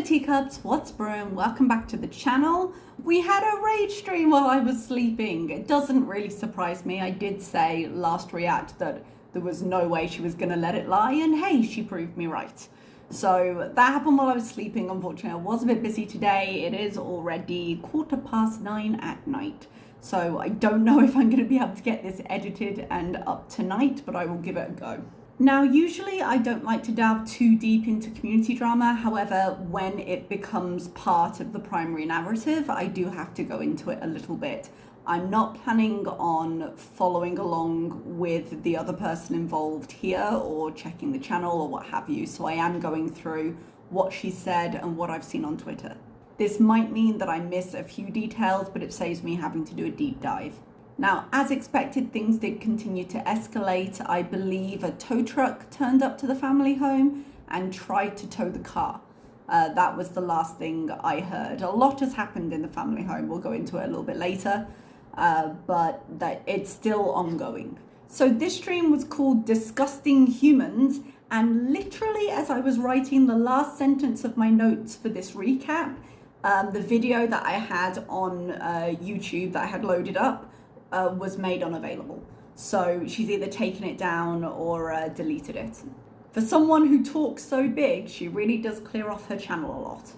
teacups, what's brewing? Welcome back to the channel. We had a rage stream while I was sleeping. It doesn't really surprise me. I did say last react that there was no way she was gonna let it lie, and hey, she proved me right. So that happened while I was sleeping. Unfortunately, I was a bit busy today. It is already 9:15 at night. So I don't know if I'm gonna be able to get this edited and up tonight, but I will give it a go. Now, usually I don't like to delve too deep into community drama. However, when it becomes part of the primary narrative, I do have to go into it a little bit. I'm not planning on following along with the other person involved here or checking the channel or what have you. So I am going through what she said and what I've seen on Twitter. This might mean that I miss a few details, but it saves me having to do a deep dive. Now, as expected, things did continue to escalate. I believe a tow truck turned up to the family home and tried to tow the car. That was the last thing I heard. A lot has happened in the family home. We'll go into it a little bit later, but that it's still ongoing. So this stream was called Disgusting Humans, and literally as I was writing the last sentence of my notes for this recap, the video that I had on YouTube that I had loaded up was made unavailable. So she's either taken it down or deleted it. For someone who talks so big, she really does clear off her channel a lot.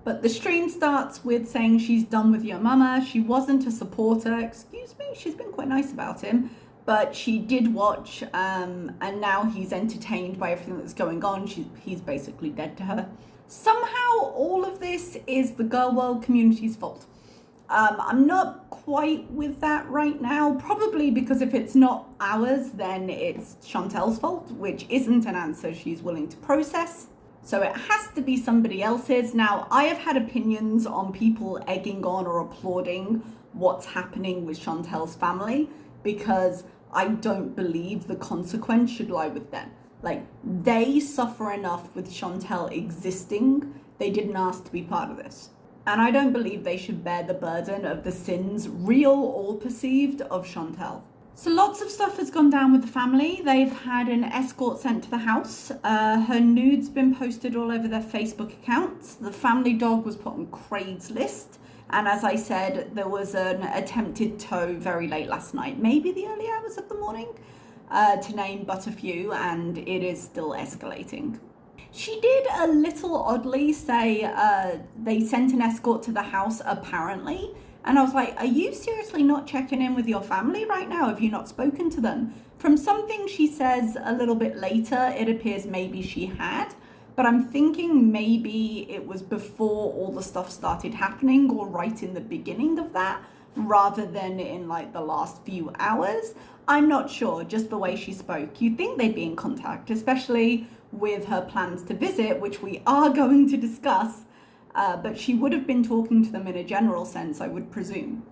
But the stream starts with saying she's done with your mama. She wasn't a supporter, excuse me, she's been quite nice about him, but she did watch and now he's entertained by everything that's going on. He's basically dead to her. Somehow all of this is the girl world community's fault. I'm not quite with that right now, probably because if it's not ours, then it's Chantal's fault, which isn't an answer she's willing to process. So it has to be somebody else's. Now, I have had opinions on people egging on or applauding what's happening with Chantal's family because I don't believe the consequence should lie with them. Like, they suffer enough with Chantal existing. They didn't ask to be part of this. And I don't believe they should bear the burden of the sins, real or perceived, of Chantal. So lots of stuff has gone down with the family. They've had an escort sent to the house. Her nudes been posted all over their Facebook accounts. The family dog was put on Craigslist. And as I said, there was an attempted tow very late last night, maybe the early hours of the morning, to name but a few, and it is still escalating. She did a little oddly say they sent an escort to the house apparently, and I was like, are you seriously not checking in with your family right now? Have you not spoken to them? From something she says a little bit later, it appears maybe she had, but I'm thinking maybe it was before all the stuff started happening or right in the beginning of that, rather than in like the last few hours. I'm not sure, just the way she spoke. You'd think they'd be in contact, especially with her plans to visit, which we are going to discuss, but she would have been talking to them in a general sense, I would presume.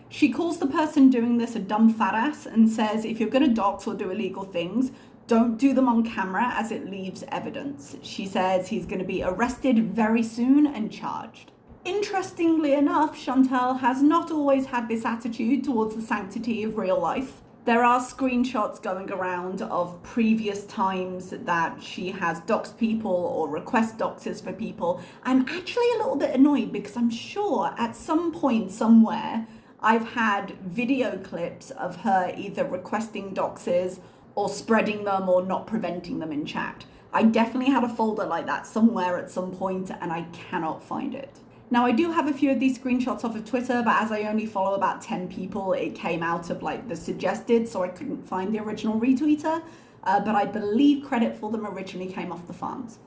She calls the person doing this a dumb fat ass and says, if you're gonna dox or do illegal things, don't do them on camera as it leaves evidence. She says he's gonna be arrested very soon and charged. Interestingly enough, Chantal has not always had this attitude towards the sanctity of real life. There are screenshots going around of previous times that she has doxed people or request doxes for people. I'm actually a little bit annoyed because I'm sure at some point somewhere I've had video clips of her either requesting doxes or spreading them or not preventing them in chat. I definitely had a folder like that somewhere at some point and I cannot find it. Now, I do have a few of these screenshots off of Twitter, but as I only follow about 10 people, it came out of like the suggested, so I couldn't find the original retweeter, but I believe credit for them originally came off the farms.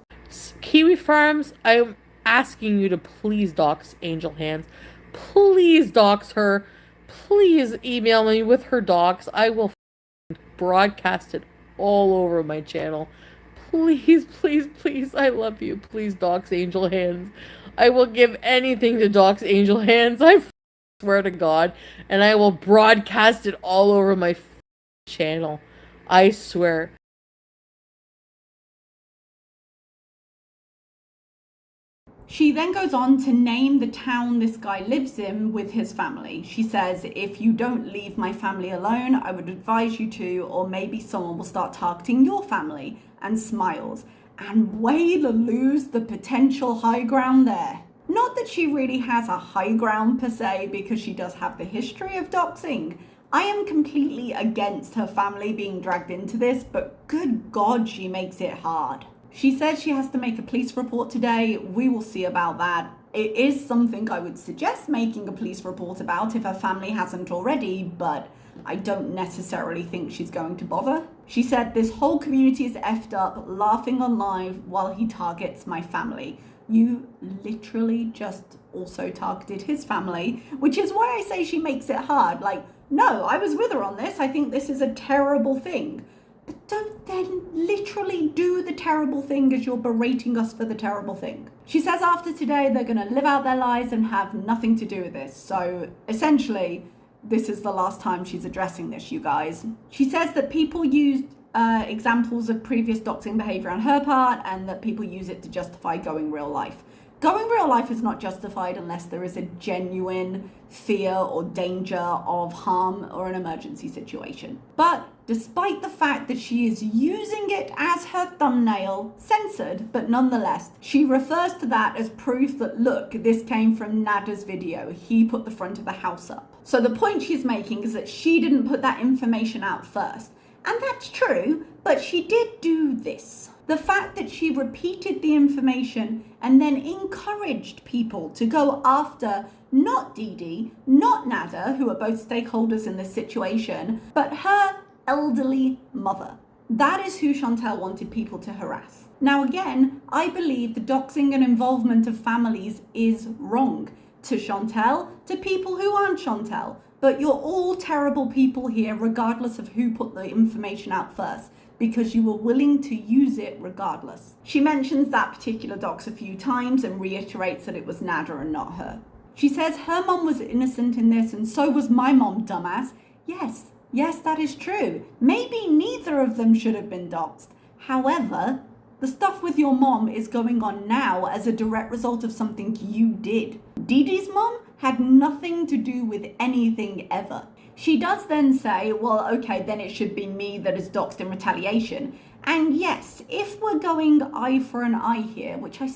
Kiwi Farms, I'm asking you to please dox Angel Hands. Please dox her. Please email me with her dox. I will broadcast it all over my channel. Please, please, please, I love you. Please dox Angel Hands. I will give anything to dox Angel Hands. I swear to God. And I will broadcast it all over my channel. I swear. She then goes on to name the town this guy lives in with his family. She says, if you don't leave my family alone, I would advise you to, or maybe someone will start targeting your family, and smiles. and way to lose the potential high ground there. Not that she really has a high ground per se, because she does have the history of doxing. I am completely against her family being dragged into this, but good God, she makes it hard. She says she has to make a police report today. We will see about that. It is something I would suggest making a police report about if her family hasn't already, but I don't necessarily think she's going to bother. She said, "This whole community is effed up, laughing on live while he targets my family." You literally just also targeted his family, which is why I say she makes it hard. Like, no, I was with her on this. I think this is a terrible thing. But don't then literally do the terrible thing as you're berating us for the terrible thing. She says after today, they're going to live out their lives and have nothing to do with this. So essentially, this is the last time she's addressing this, you guys. She says that people used examples of previous doxing behavior on her part, and that people use it to justify going real life. Going real life is not justified unless there is a genuine fear or danger of harm or an emergency situation. But despite the fact that she is using it as her thumbnail, censored, but nonetheless, she refers to that as proof that, look, this came from Nada's video. He put the front of the house up. So the point she's making is that she didn't put that information out first. And that's true, but she did do this. The fact that she repeated the information and then encouraged people to go after not Dee Dee, not Nada, who are both stakeholders in this situation, but her elderly mother. That is who Chantal wanted people to harass. Now again, I believe the doxing and involvement of families is wrong. To Chantal, to people who aren't Chantal. But you're all terrible people here, regardless of who put the information out first, because you were willing to use it regardless. She mentions that particular dox a few times and reiterates that it was Nada and not her. She says her mom was innocent in this, and so was my mom, dumbass. Yes, that is true. Maybe neither of them should have been doxed. However, the stuff with your mom is going on now as a direct result of something you did. Dee Dee's mom had nothing to do with anything ever. She does then say, well, okay, then it should be me that is doxed in retaliation. And yes, if we're going eye for an eye here, which I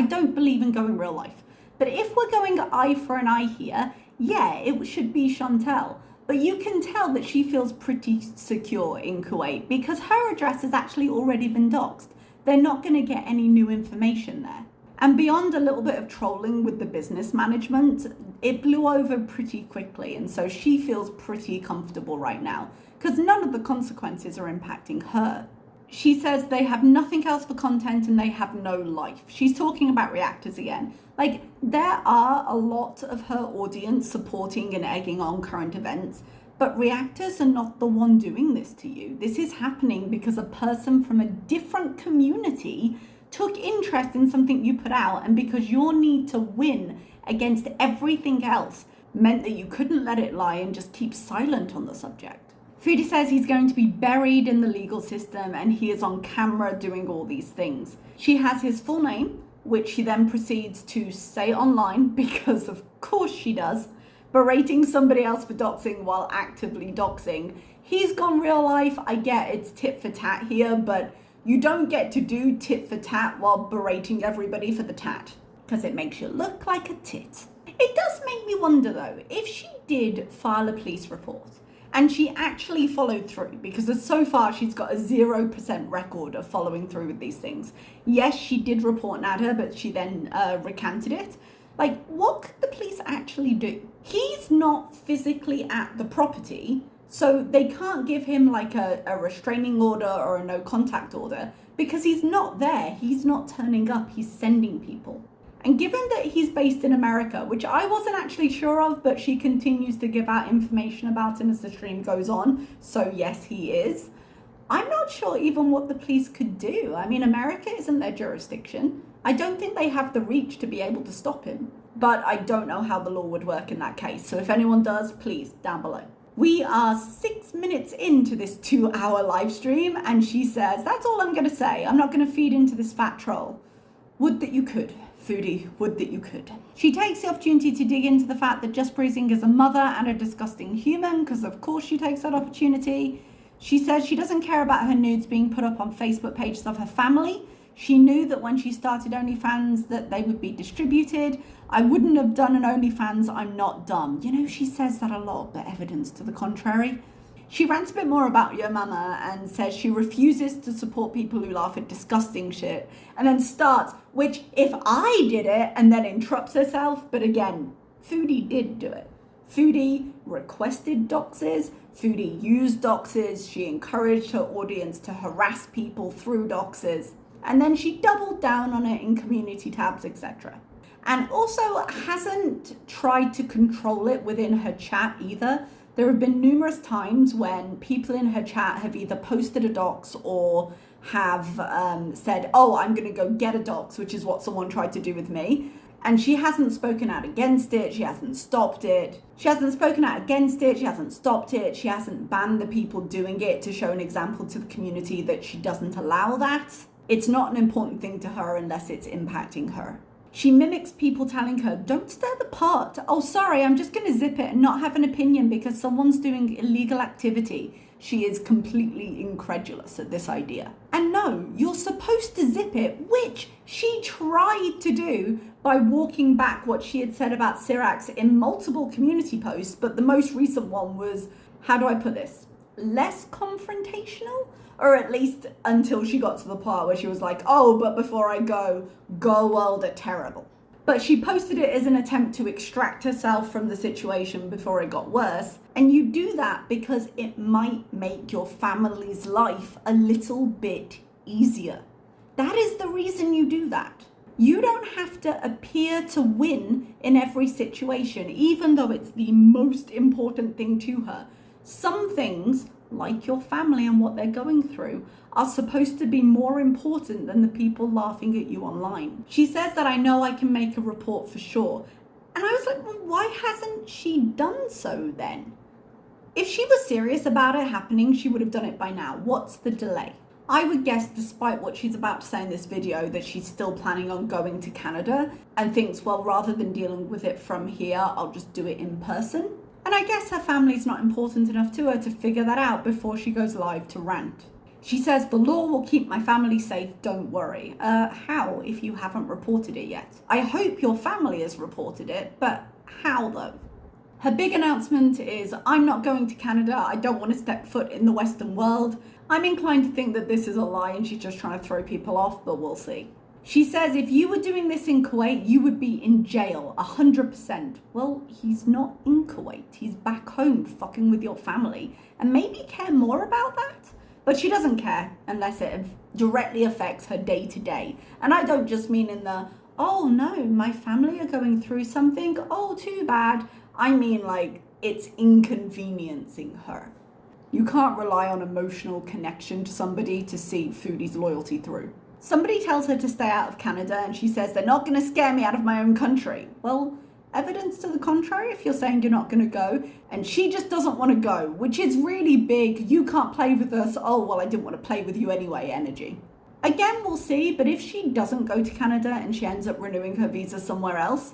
don't believe in going real life. But if we're going eye for an eye here, yeah, it should be Chantal. But you can tell that she feels pretty secure in Kuwait because her address has actually already been doxed. They're not going to get any new information there. And beyond a little bit of trolling with the business management, it blew over pretty quickly. And so she feels pretty comfortable right now because none of the consequences are impacting her. She says they have nothing else for content and they have no life. She's talking about reactors again. Like, there are a lot of her audience supporting and egging on current events, but reactors are not the one doing this to you. This is happening because a person from a different community took interest in something you put out, and because your need to win against everything else meant that you couldn't let it lie and just keep silent on the subject. Foodie says he's going to be buried in the legal system and he is on camera doing all these things. She has his full name, which she then proceeds to say online, because of course she does, berating somebody else for doxing while actively doxing. He's gone real life. I get it's tit for tat here, but you don't get to do tit for tat while berating everybody for the tat, because it makes you look like a tit. It does make me wonder though, if she did file a police report and she actually followed through, because so far she's got a 0% record of following through with these things. Yes, she did report Nada, but she then recanted it. Like, what could the police actually do? He's not physically at the property, so they can't give him like a restraining order or a no contact order because he's not there. He's not turning up. He's sending people. And given that he's based in America, which I wasn't actually sure of, but she continues to give out information about him as the stream goes on. So yes, he is. I'm not sure even what the police could do. I mean, America isn't their jurisdiction. I don't think they have the reach to be able to stop him. But I don't know how the law would work in that case. So if anyone does, please, down below. We are 6 minutes into this 2-hour live stream, and she says, that's all I'm going to say. I'm not going to feed into this fat troll. Would that you could. Foodie, would that you could. She takes the opportunity to dig into the fact that Just Breezing is a mother and a disgusting human, because of course she takes that opportunity. She says she doesn't care about her nudes being put up on Facebook pages of her family. She knew that when she started OnlyFans that they would be distributed. I wouldn't have done an OnlyFans, I'm not dumb. You know, she says that a lot, but evidence to the contrary. She rants a bit more about Yo Mama and says she refuses to support people who laugh at disgusting shit, and then starts, which if I did it, and then interrupts herself, but again, Foodie did do it. Foodie requested doxes, Foodie used doxes, she encouraged her audience to harass people through doxes, and then she doubled down on it in community tabs, etc. And also hasn't tried to control it within her chat either. There have been numerous times when people in her chat have either posted a dox or have said, oh, I'm going to go get a dox, which is what someone tried to do with me. And she hasn't spoken out against it. She hasn't stopped it. She hasn't spoken out against it. She hasn't stopped it. She hasn't banned the people doing it to show an example to the community that she doesn't allow that. It's not an important thing to her unless it's impacting her. She mimics people telling her, don't stir the pot. Oh, sorry, I'm just going to zip it and not have an opinion because someone's doing illegal activity. She is completely incredulous at this idea. And no, you're supposed to zip it, which she tried to do by walking back what she had said about teacups in multiple community posts, but the most recent one was, how do I put this, less confrontational? Or at least until she got to the part where she was like, oh, but before I go world are terrible. But she posted it as an attempt to extract herself from the situation before it got worse. And you do that because it might make your family's life a little bit easier. That is the reason you do that. You don't have to appear to win in every situation, even though it's the most important thing to her. Some things, like your family and what they're going through, are supposed to be more important than the people laughing at you online. She says that I know I can make a report for sure. And I was like, well, why hasn't she done so then? If she was serious about it happening, she would have done it by now. What's the delay? I would guess, despite what she's about to say in this video, that she's still planning on going to Canada and thinks, well, rather than dealing with it from here, I'll just do it in person. And I guess her family's not important enough to her to figure that out before she goes live to rant. She says, the law will keep my family safe, don't worry. How, if you haven't reported it yet? I hope your family has reported it, but how though? Her big announcement is, I'm not going to Canada, I don't want to step foot in the Western world. I'm inclined to think that this is a lie and she's just trying to throw people off, but we'll see. She says, if you were doing this in Kuwait, you would be in jail, 100%. Well, he's not in Kuwait. He's back home fucking with your family. And maybe care more about that? But she doesn't care unless it directly affects her day to day. And I don't just mean in the, oh no, my family are going through something, oh, too bad. I mean like it's inconveniencing her. You can't rely on emotional connection to somebody to see Foodie's loyalty through. Somebody tells her to stay out of Canada and she says, they're not going to scare me out of my own country. Well, evidence to the contrary if you're saying you're not going to go. And she just doesn't want to go, which is really big. You can't play with us. Oh, well, I didn't want to play with you anyway energy. Again, we'll see. But if she doesn't go to Canada and she ends up renewing her visa somewhere else,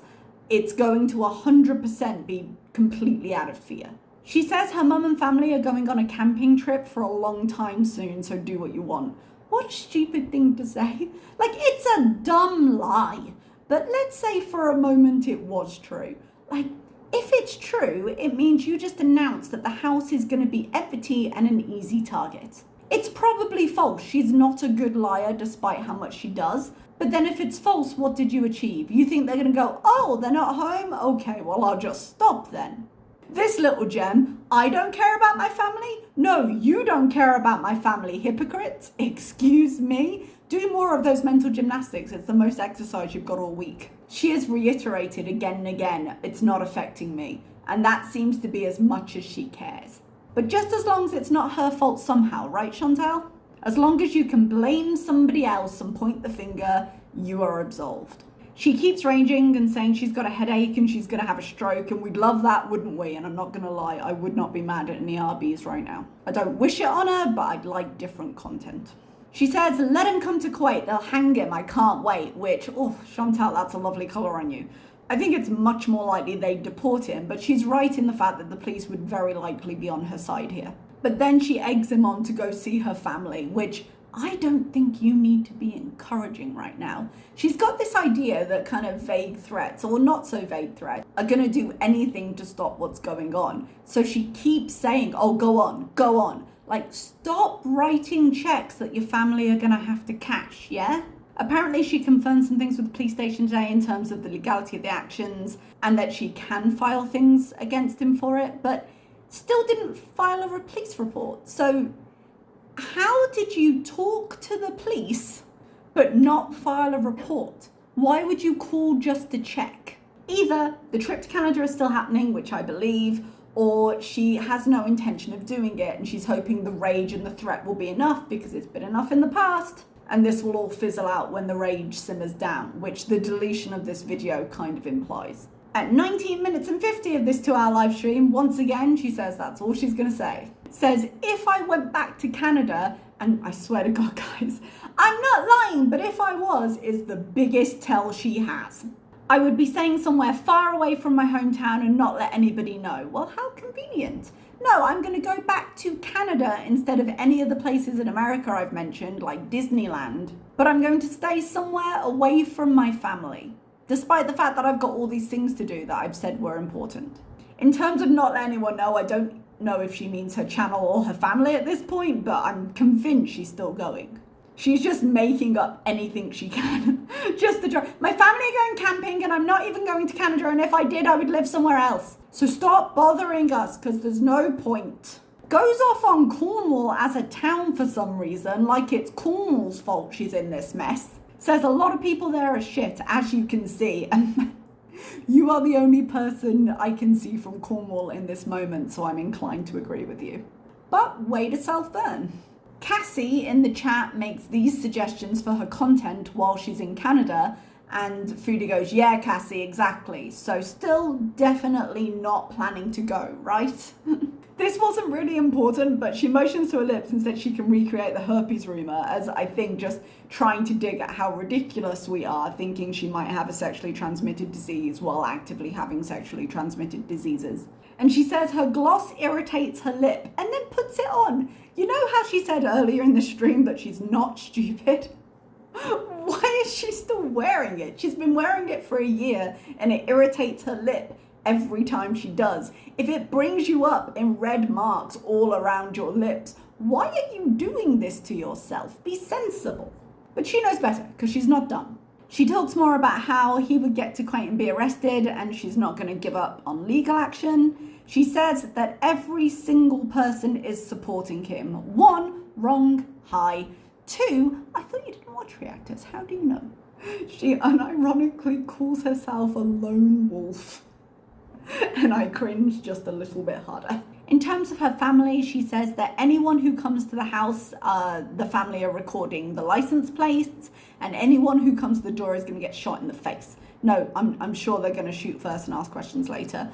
it's going to 100% be completely out of fear. She says her mum and family are going on a camping trip for a long time soon, so do what you want. What a stupid thing to say. Like, it's a dumb lie. But let's say for a moment it was true. Like, if it's true, it means you just announced that the house is going to be empty and an easy target. It's probably false. She's not a good liar despite how much she does. But then if it's false, what did you achieve? You think they're going to go, oh, they're not home? Okay, well, I'll just stop then. This little gem, I don't care about my family? No, you don't care about my family, hypocrites. Excuse me? Do more of those mental gymnastics. It's the most exercise you've got all week. She has reiterated again and again, it's not affecting me. And that seems to be as much as she cares. But just as long as it's not her fault somehow, right, Chantal? As long as you can blame somebody else and point the finger, you are absolved. She keeps raging and saying she's got a headache and she's going to have a stroke, and we'd love that, wouldn't we? And I'm not going to lie, I would not be mad at any RBs right now. I don't wish it on her, but I'd like different content. She says, let him come to Kuwait, they'll hang him, I can't wait, which, oh, Chantal, that's a lovely colour on you. I think it's much more likely they'd deport him, but she's right in the fact that the police would very likely be on her side here. But then she eggs him on to go see her family, which I don't think you need to be encouraging right now. She's got this idea that kind of vague threats, or not so vague threats, are going to do anything to stop what's going on. So she keeps saying, oh, go on, go on. Like, stop writing checks that your family are going to have to cash, yeah? Apparently she confirmed some things with the police station today in terms of the legality of the actions and that she can file things against him for it, but still didn't file a police report. So how did you talk to the police but not file a report? Why would you call just to check? Either the trip to Canada is still happening, which I believe, or she has no intention of doing it and she's hoping the rage and the threat will be enough because it's been enough in the past, and this will all fizzle out when the rage simmers down, which the deletion of this video kind of implies. At 19 minutes and 50 of this 2-hour live stream, once again, she says that's all she's gonna say. Says, if I went back to Canada, and I swear to God, guys, I'm not lying, but if I was, is the biggest tell she has. I would be staying somewhere far away from my hometown and not let anybody know. Well, how convenient. No, I'm going to go back to Canada instead of any of the places in America I've mentioned, like Disneyland. But I'm going to stay somewhere away from my family, despite the fact that I've got all these things to do that I've said were important. In terms of not letting anyone know, I don't know if she means her channel or her family at this point, but I'm convinced she's still going. She's just making up anything she can just to try. My family are going camping and I'm not even going to Canada, and if I did, I would live somewhere else. So stop bothering us because there's no point. Goes off on Cornwall as a town for some reason, like it's Cornwall's fault she's in this mess. Says a lot of people there are shit, as you can see. And you are the only person I can see from Cornwall in this moment, so I'm inclined to agree with you. But way to self-burn. Cassie in the chat makes these suggestions for her content while she's in Canada, and Foodie goes, yeah, Cassie, exactly. So still definitely not planning to go, right? This wasn't really important, but she motions to her lips and said she can recreate the herpes rumor, as I think just trying to dig at how ridiculous we are, thinking she might have a sexually transmitted disease while actively having sexually transmitted diseases. And she says her gloss irritates her lip and then puts it on. You know how she said earlier in the stream that she's not stupid? Why is she still wearing it? She's been wearing it for a year and it irritates her lip every time she does. If it brings you up in red marks all around your lips, why are you doing this to yourself? Be sensible. But she knows better because she's not dumb. She talks more about how he would get to Quaint and be arrested and she's not going to give up on legal action. She says that every single person is supporting him. 1, wrong, hi. 2, I thought you didn't watch reactors. How do you know? She unironically calls herself a lone wolf. And I cringe just a little bit harder. In terms of her family, she says that anyone who comes to the house, the family are recording the license plates, and anyone who comes to the door is going to get shot in the face. No, I'm sure they're going to shoot first and ask questions later.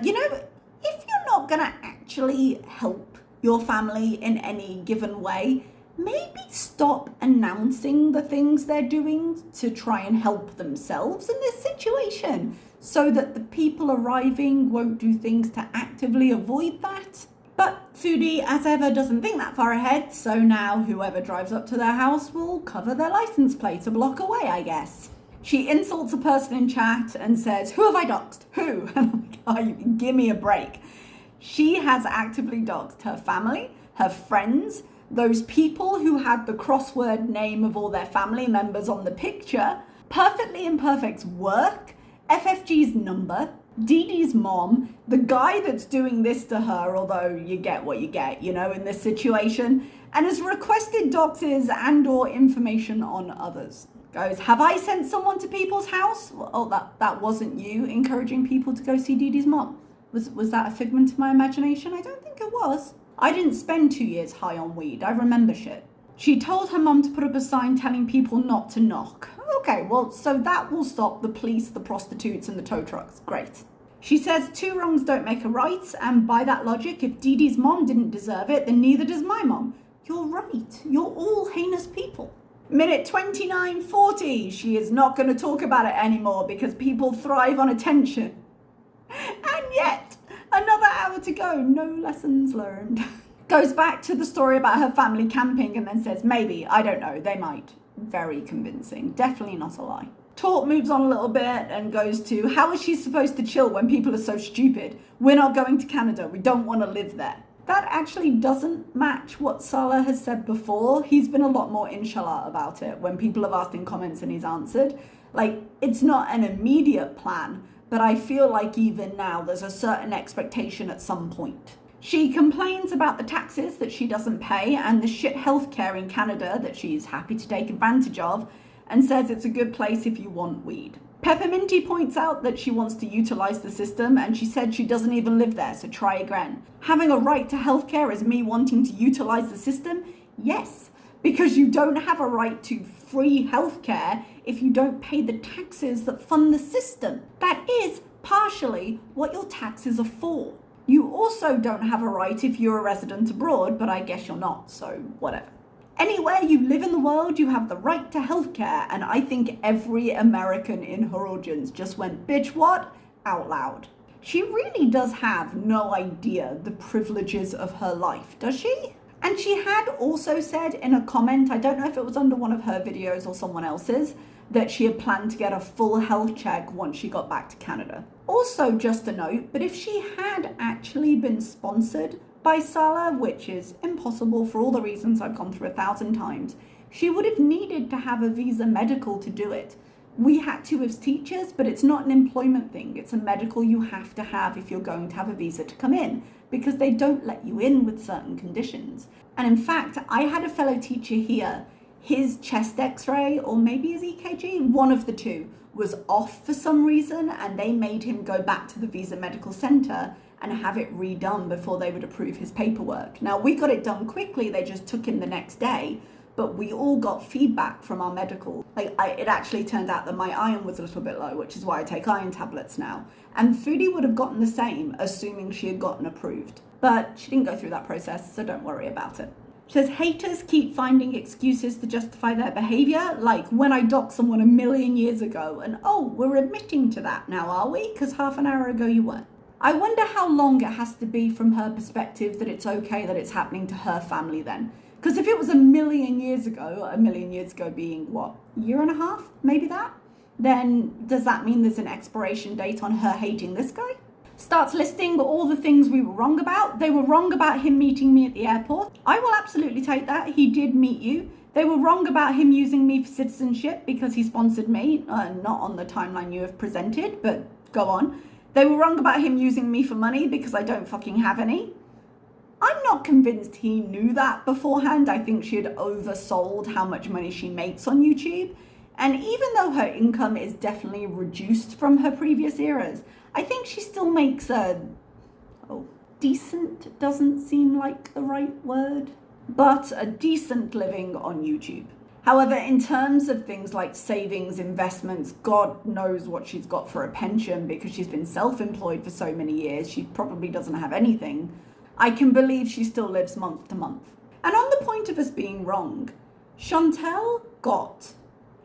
You know, if you're not going to actually help your family in any given way, maybe stop announcing the things they're doing to try and help themselves in this situation, so that the people arriving won't do things to actively avoid that. But Foodie, as ever, doesn't think that far ahead, so now whoever drives up to their house will cover their license plate a block away, I guess. She insults a person in chat and says, who have I doxed? Who? And I'm like, oh, you can give me a break. She has actively doxed her family, her friends, those people who had the crossword name of all their family members on the picture, Perfectly Imperfect's work, FFG's number, Dee Dee's mom, the guy that's doing this to her, although you get what you get, you know, in this situation, and has requested doxes and or information on others. Goes, have I sent someone to people's house? Oh, that wasn't you encouraging people to go see Dee Dee's mom. Was that a figment of my imagination? I don't think it was. I didn't spend 2 years high on weed. I remember shit. She told her mum to put up a sign telling people not to knock. Okay, well, so that will stop the police, the prostitutes, and the tow trucks. Great. She says 2 wrongs don't make a right, and by that logic, if Dee Dee's mom didn't deserve it, then neither does my mom. You're right. You're all heinous people. Minute 29:40. She is not going to talk about it anymore because people thrive on attention. And yet, another hour to go. No lessons learned. Goes back to the story about her family camping and then says, maybe, I don't know, they might. Very convincing. Definitely not a lie. Talk moves on a little bit and goes to, how is she supposed to chill when people are so stupid? We're not going to Canada. We don't want to live there. That actually doesn't match what Salah has said before. He's been a lot more inshallah about it when people have asked in comments and he's answered. Like, it's not an immediate plan, but I feel like even now there's a certain expectation at some point. She complains about the taxes that she doesn't pay and the shit healthcare in Canada that she's happy to take advantage of, and says it's a good place if you want weed. Pepperminty points out that she wants to utilise the system, and she said she doesn't even live there, so try again. Having a right to healthcare is me wanting to utilise the system? Yes, because you don't have a right to free healthcare if you don't pay the taxes that fund the system. That is partially what your taxes are for. You also don't have a right if you're a resident abroad, but I guess you're not, so whatever. Anywhere you live in the world, you have the right to healthcare, and I think every American in her audience just went, bitch, what? Out loud. She really does have no idea the privileges of her life, does she? And she had also said in a comment, I don't know if it was under one of her videos or someone else's, that she had planned to get a full health check once she got back to Canada. Also, just a note, but if she had actually been sponsored by Salah, which is impossible for all the reasons I've gone through 1,000 times, she would have needed to have a visa medical to do it. We had to as teachers, but it's not an employment thing. It's a medical you have to have if you're going to have a visa to come in, because they don't let you in with certain conditions. And in fact, I had a fellow teacher here, his chest x-ray, or maybe his EKG, one of the two, was off for some reason, and they made him go back to the visa medical center and have it redone before they would approve his paperwork. Now, we got it done quickly, they just took him the next day, but we all got feedback from our medical. It actually turned out that my iron was a little bit low, which is why I take iron tablets now. And Foodie would have gotten the same, assuming she had gotten approved. But she didn't go through that process, so don't worry about it. She says, haters keep finding excuses to justify their behavior, like when I doxed someone 1,000,000 years ago, and oh, we're admitting to that now, are we? Because half an hour ago you weren't. I wonder how long it has to be from her perspective that it's okay that it's happening to her family then. Because if it was 1,000,000 years ago, 1,000,000 years ago being what, a year and a half, maybe that? Then does that mean there's an expiration date on her hating this guy? Starts listing all the things we were wrong about. They were wrong about him meeting me at the airport. I will absolutely take that. He did meet you. They were wrong about him using me for citizenship because he sponsored me. Not on the timeline you have presented, but go on. They were wrong about him using me for money because I don't fucking have any. I'm not convinced he knew that beforehand. I think she had oversold how much money she makes on YouTube. And even though her income is definitely reduced from her previous eras, I think she still makes decent doesn't seem like the right word, but a decent living on YouTube. However, in terms of things like savings, investments, God knows what she's got for a pension because she's been self-employed for so many years. She probably doesn't have anything. I can believe she still lives month to month. And on the point of us being wrong, Chantal got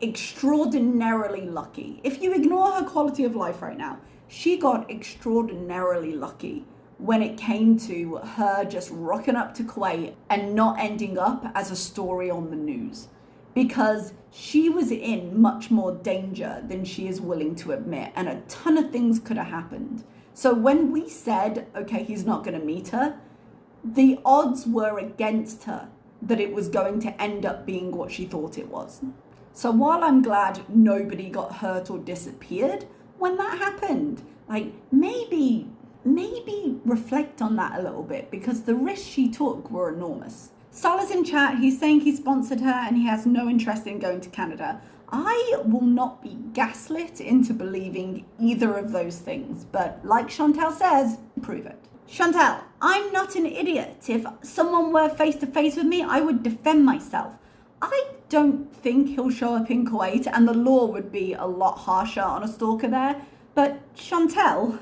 extraordinarily lucky. If you ignore her quality of life right now, she got extraordinarily lucky when it came to her just rocking up to Kuwait and not ending up as a story on the news, because she was in much more danger than she is willing to admit, and a ton of things could have happened. So when we said, okay, he's not going to meet her, the odds were against her that it was going to end up being what she thought it was. So while I'm glad nobody got hurt or disappeared when that happened, like maybe reflect on that a little bit, because the risks she took were enormous. Salah's in chat, he's saying he sponsored her and he has no interest in going to Canada. I will not be gaslit into believing either of those things, but like Chantal says, prove it. Chantal, I'm not an idiot. If someone were face to face with me, I would defend myself. I don't think he'll show up in Kuwait, and the law would be a lot harsher on a stalker there. But Chantal,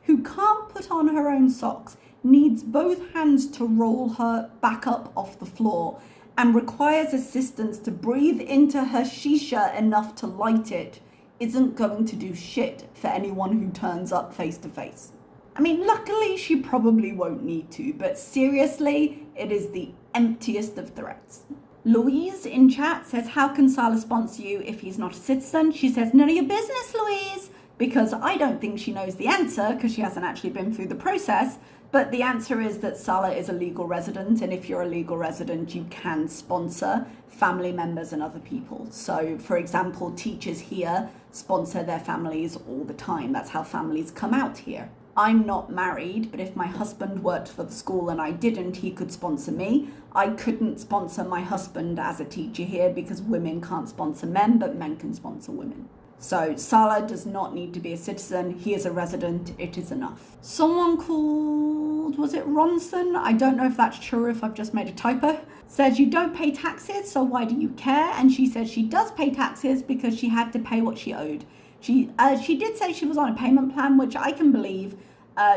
who can't put on her own socks, needs both hands to roll her back up off the floor, and requires assistance to breathe into her shisha enough to light it, isn't going to do shit for anyone who turns up face to face. I mean, luckily she probably won't need to, but seriously, It is the emptiest of threats. Louise in chat says, how can Salah sponsor you if he's not a citizen? She says, none of your business, Louise, because I don't think she knows the answer because she hasn't actually been through the process. But the answer is that Salah is a legal resident, and if you're a legal resident, you can sponsor family members and other people. So, for example, teachers here sponsor their families all the time. That's how families come out here. I'm not married, but if my husband worked for the school and I didn't, he could sponsor me. I couldn't sponsor my husband as a teacher here because women can't sponsor men, but men can sponsor women. So Salah does not need to be a citizen. He is a resident. It is enough. Someone called, was it Ronson? I don't know if that's true, if I've just made a typo. Says, you don't pay taxes, so why do you care? And she said she does pay taxes because she had to pay what she owed. She did say she was on a payment plan, which I can believe.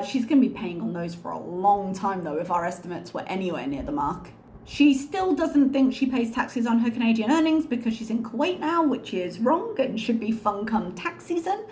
She's going to be paying on those for a long time, though, if our estimates were anywhere near the mark. She still doesn't think she pays taxes on her Canadian earnings because she's in Kuwait now, which is wrong and should be fun come tax season.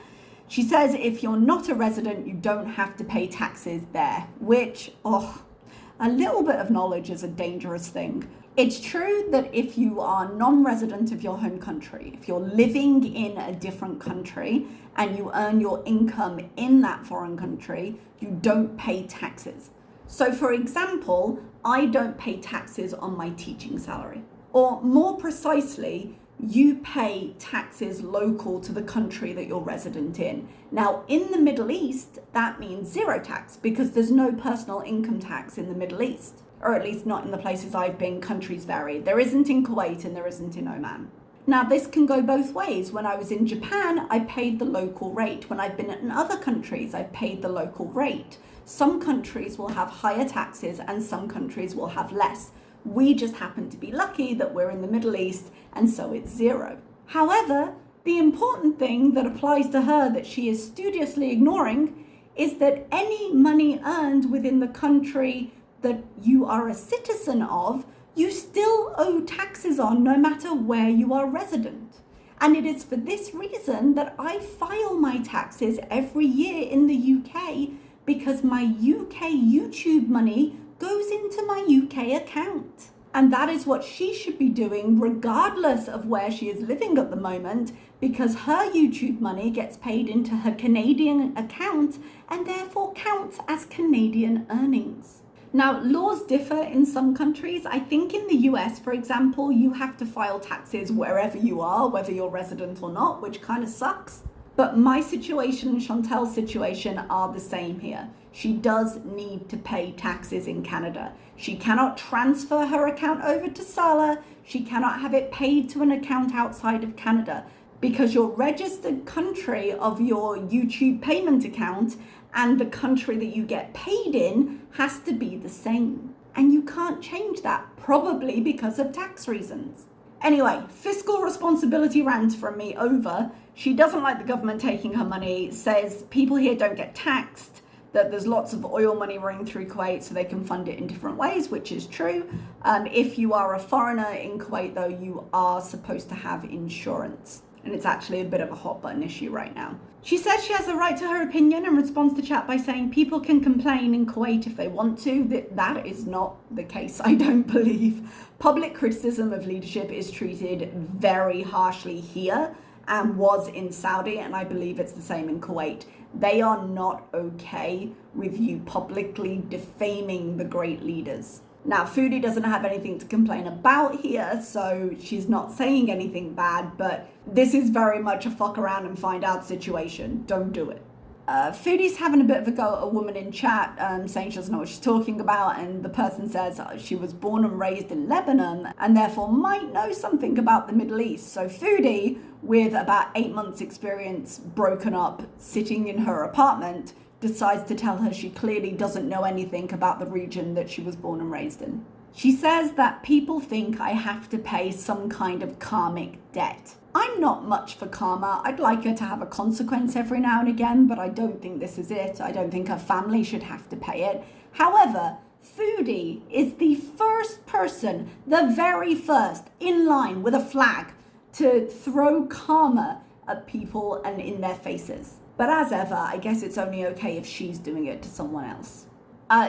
She says if you're not a resident, you don't have to pay taxes there, which, a little bit of knowledge is a dangerous thing. It's true that if you are non-resident of your home country, if you're living in a different country and you earn your income in that foreign country, you don't pay taxes. So for example, I don't pay taxes on my teaching salary. Or more precisely, you pay taxes local to the country that you're resident in. Now, in the Middle East, that means zero tax because there's no personal income tax in the Middle East, or at least not in the places I've been. Countries vary. There isn't in Kuwait and there isn't in Oman. Now, this can go both ways. When I was in Japan, I paid the local rate. When I've been in other countries, I've paid the local rate. Some countries will have higher taxes and some countries will have less. We just happen to be lucky that we're in the Middle East and so it's zero. However, the important thing that applies to her that she is studiously ignoring is that any money earned within the country that you are a citizen of, you still owe taxes on no matter where you are resident. And it is for this reason that I file my taxes every year in the UK, because my UK YouTube money goes into my UK account. And that is what she should be doing regardless of where she is living at the moment, because her YouTube money gets paid into her Canadian account and therefore counts as Canadian earnings. Now, laws differ in some countries. I think in the US, for example, you have to file taxes wherever you are, whether you're resident or not, which kind of sucks. But my situation and Chantal's situation are the same here. She does need to pay taxes in Canada. She cannot transfer her account over to Salah. She cannot have it paid to an account outside of Canada because your registered country of your YouTube payment account and the country that you get paid in has to be the same. And you can't change that, probably because of tax reasons. Anyway, fiscal responsibility rant from me over. She doesn't like the government taking her money, says people here don't get taxed, that there's lots of oil money running through Kuwait so they can fund it in different ways, which is true. If you are a foreigner in Kuwait, though, you are supposed to have insurance. And it's actually a bit of a hot button issue right now. She says she has a right to her opinion and responds to chat by saying people can complain in Kuwait if they want to. That is not the case, I don't believe. Public criticism of leadership is treated very harshly here and was in Saudi, and I believe it's the same in Kuwait. They are not okay with you publicly defaming the great leaders. Now, Foodie doesn't have anything to complain about here, so she's not saying anything bad, but this is very much a fuck around and find out situation. Don't do it. Foodie's having a bit of a go at a woman in chat, saying she doesn't know what she's talking about, and the person says she was born and raised in Lebanon and therefore might know something about the Middle East. So Foodie, with about 8 months experience, broken up, sitting in her apartment, decides to tell her she clearly doesn't know anything about the region that she was born and raised in. She says that people think I have to pay some kind of karmic debt. I'm not much for karma. I'd like her to have a consequence every now and again, but I don't think this is it. I don't think her family should have to pay it. However, Foodie is the first person, the very first, in line with a flag to throw karma at people and in their faces. But as ever, I guess it's only okay if she's doing it to someone else.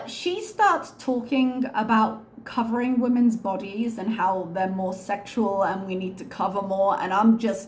She starts talking about covering women's bodies and how they're more sexual and we need to cover more. And I'm going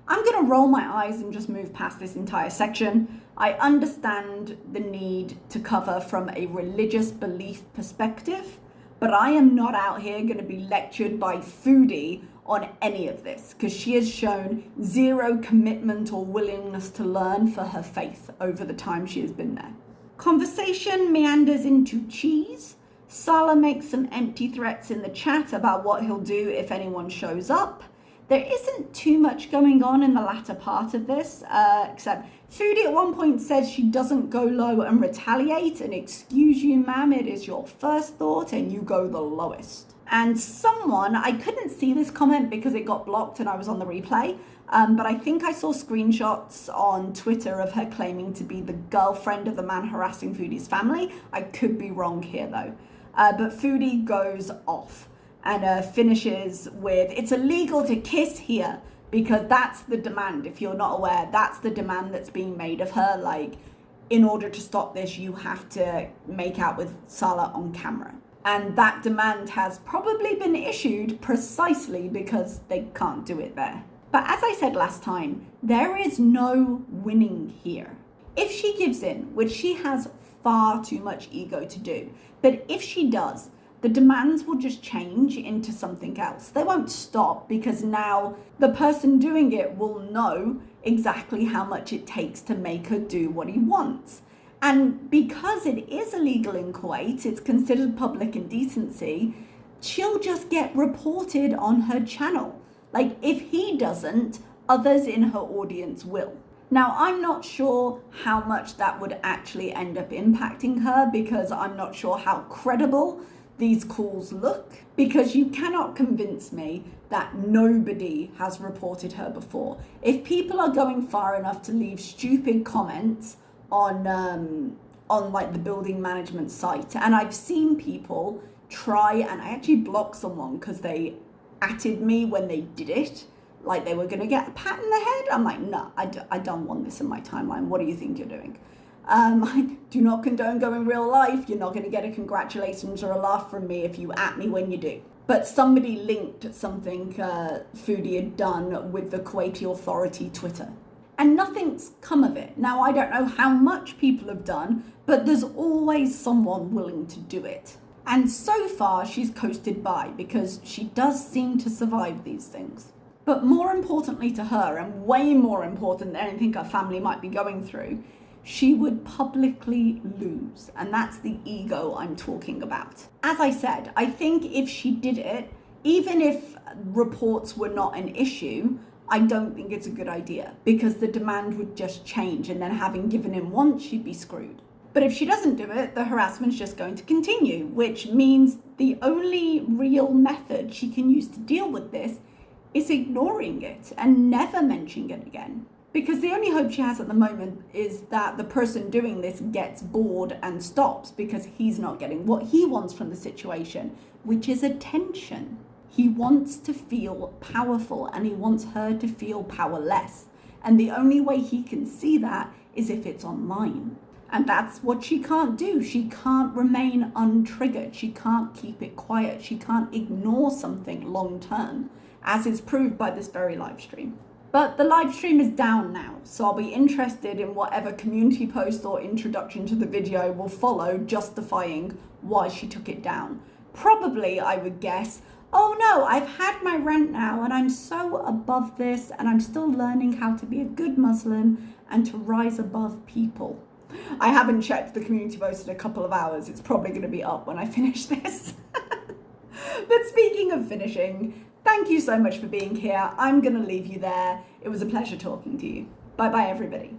to roll my eyes and just move past this entire section. I understand the need to cover from a religious belief perspective, but I am not out here going to be lectured by Foodie on any of this, because she has shown zero commitment or willingness to learn for her faith over the time she has been there. Conversation meanders into cheese. Salah makes some empty threats in the chat about what he'll do if anyone shows up. There isn't too much going on in the latter part of this, except Foodie at one point says she doesn't go low and retaliate, and excuse you, ma'am, it is your first thought and you go the lowest. And someone, I couldn't see this comment because it got blocked and I was on the replay, but I think I saw screenshots on Twitter of her claiming to be the girlfriend of the man harassing Foodie's family. I could be wrong here though. But Foodie goes off and finishes with, it's illegal to kiss here, because that's the demand. If you're not aware, that's the demand that's being made of her. Like, in order to stop this, you have to make out with Salah on camera. And that demand has probably been issued precisely because they can't do it there. But as I said last time, there is no winning here. If she gives in, which she has far too much ego to do, but if she does, the demands will just change into something else. They won't stop because now the person doing it will know exactly how much it takes to make her do what he wants. And because it is illegal in Kuwait, it's considered public indecency, she'll just get reported on her channel. Like, if he doesn't, others in her audience will. Now, I'm not sure how much that would actually end up impacting her, because I'm not sure how credible these calls look, because you cannot convince me that nobody has reported her before. If people are going far enough to leave stupid comments on like the building management site, and I've seen people try, and I actually blocked someone because they atted me when they did it, like they were going to get a pat in the head. I'm like, no, I don't want this in my timeline. What do you think you're doing? I do not condone going real life. You're not going to get a congratulations or a laugh from me if you at me when you do. But somebody linked something Foodie had done with the Kuwaiti Authority Twitter, and nothing's come of it. Now, I don't know how much people have done, but there's always someone willing to do it. And so far, she's coasted by, because she does seem to survive these things. But more importantly to her, and way more important than anything her family might be going through, she would publicly lose. And that's the ego I'm talking about. As I said, I think if she did it, even if reports were not an issue, I don't think it's a good idea, because the demand would just change, and then having given in once, she'd be screwed. But if she doesn't do it, the harassment's just going to continue, which means the only real method she can use to deal with this is ignoring it and never mentioning it again. Because the only hope she has at the moment is that the person doing this gets bored and stops, because he's not getting what he wants from the situation, which is attention. He wants to feel powerful, and he wants her to feel powerless. And the only way he can see that is if it's online. And that's what she can't do. She can't remain untriggered. She can't keep it quiet. She can't ignore something long term, as is proved by this very live stream. But the live stream is down now, so I'll be interested in whatever community post or introduction to the video will follow justifying why she took it down. Probably, I would guess, oh no, I've had my rant now and I'm so above this, and I'm still learning how to be a good Muslim and to rise above people. I haven't checked the community post in a couple of hours. It's probably going to be up when I finish this. But speaking of finishing, thank you so much for being here. I'm going to leave you there. It was a pleasure talking to you. Bye bye, everybody.